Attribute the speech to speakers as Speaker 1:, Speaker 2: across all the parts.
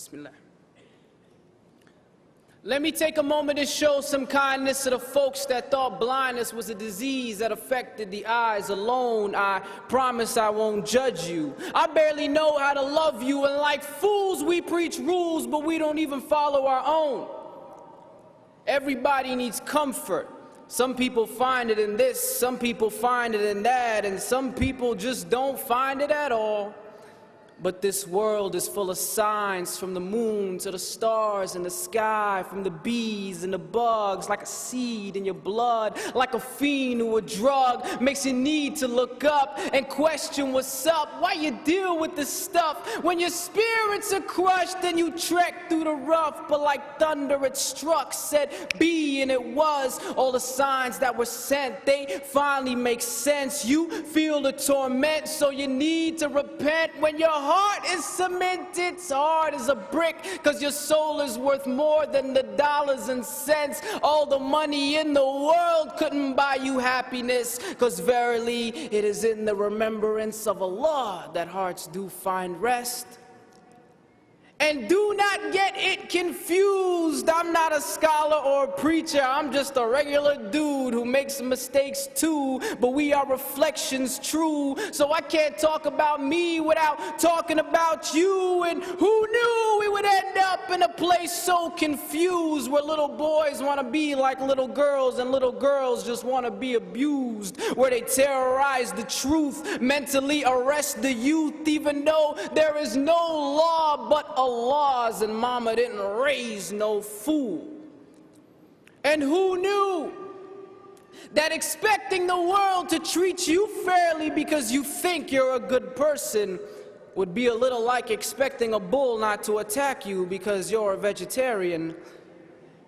Speaker 1: Bismillah. Let me take a moment to show some kindness to the folks that thought blindness was a disease that affected the eyes alone. I promise I won't judge you. I barely know how to love you, and like fools we preach rules, but we don't even follow our own. Everybody needs comfort. Some people find it in this, some people find it in that, and some people just don't find it at all. But this world is full of signs, from the moon to the stars in the sky, from the bees and the bugs, like a seed in your blood, like a fiend or a drug, makes you need to look up and question what's up, why you deal with this stuff. When your spirits are crushed and you trek through the rough, but like thunder it struck, said be, and it was. All the signs that were sent, they finally make sense. You feel the torment, so you need to repent. When your heart is cemented, hard as a brick, cause your soul is worth more than the dollars and cents. All the money in the world couldn't buy you happiness, cause verily it is in the remembrance of Allah that hearts do find rest. And do not get it confused. I'm not a scholar or a preacher. I'm just a regular dude who makes mistakes too. But we are reflections true. So I can't talk about me without talking about you. And who knew we would end up in a place so confused, where little boys want to be like little girls and little girls just want to be abused, where they terrorize the truth, mentally arrest the youth, even though there is no law but Allah's, and mama didn't raise no fool. And who knew that expecting the world to treat you fairly because you think you're a good person would be a little like expecting a bull not to attack you because you're a vegetarian?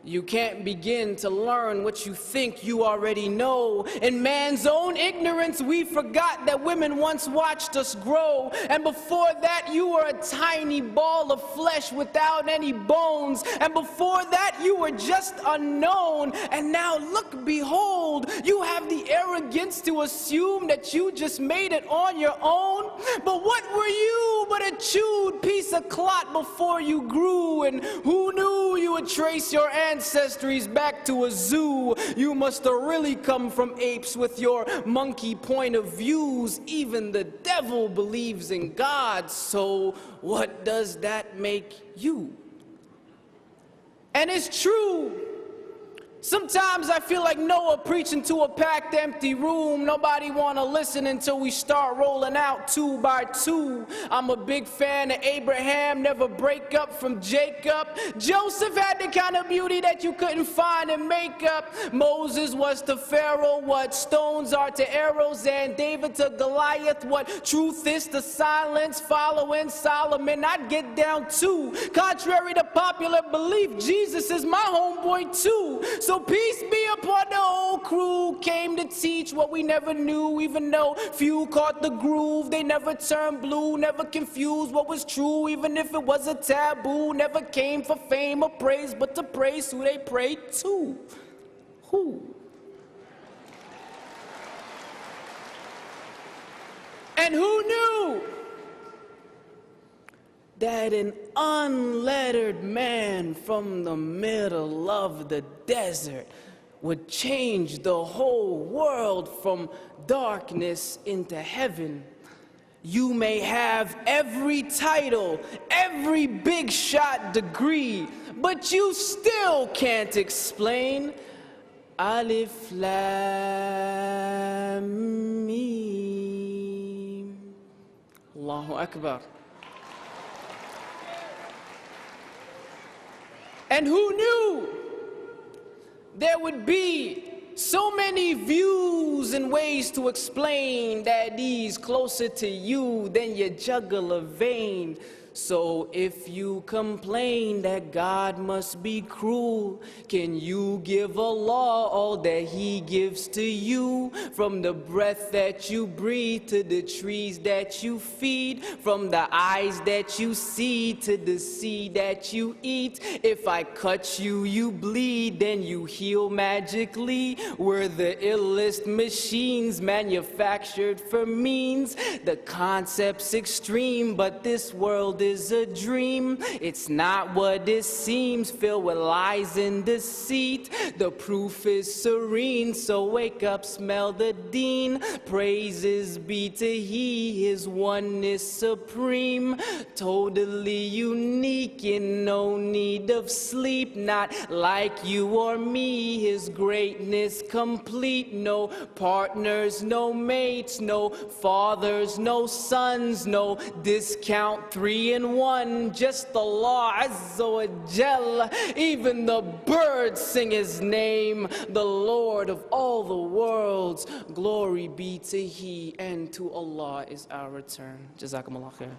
Speaker 1: You can't begin to learn what you think you already know. In man's own ignorance, we forgot that women once watched us grow. And before that, you were a tiny ball of flesh without any bones. And before that, you were just unknown. And now look, behold, you have the arrogance to assume that you just made it on your own. But what were you but a chewed piece of clot before you grew? And who knew you would trace your ancestries back to a zoo? You must have really come from apes with your monkey point of views. Even the devil believes in God, so what does that make you? And it's true. Sometimes I feel like Noah preaching to a packed empty room. Nobody want to listen until we start rolling out two by two. I'm a big fan of Abraham, never break up from Jacob. Joseph had the kind of beauty that you couldn't find in makeup. Moses was to Pharaoh what stones are to arrows, and David to Goliath what truth is to silence. Following Solomon, I'd get down too. Contrary to popular belief, Jesus is my homeboy too. So peace be upon the whole crew. Came to teach what we never knew, even though few caught the groove. They never turned blue, never confused what was true, even if it was a taboo. Never came for fame or praise, but to praise who they prayed to. Who? And who knew that an unlettered man from the middle of the desert would change the whole world from darkness into heaven? You may have every title, every big shot degree, but you still can't explain Alif Lam Mim. Allahu Akbar. And who knew there would be so many views and ways to explain that he's closer to you than your jugular vein? So if you complain that God must be cruel, can you give Allah all that He gives to you? From the breath that you breathe to the trees that you feed, from the eyes that you see to the seed that you eat. If I cut you, you bleed, then you heal magically. We're the illest machines manufactured for means. The concept's extreme, but this world is a dream. It's not what it seems, filled with lies and deceit. The proof is serene, so wake up, smell the dean. Praises be to He, His oneness supreme. Totally unique, in no need of sleep. Not like you or me, His greatness complete. No partners, no mates, no fathers, no sons, no discount 3 in 1. Just Allah Azza wa Jal. Even the birds sing His name, the Lord of all the worlds. Glory be to He, and to Allah is our return. Jazakumullah khair.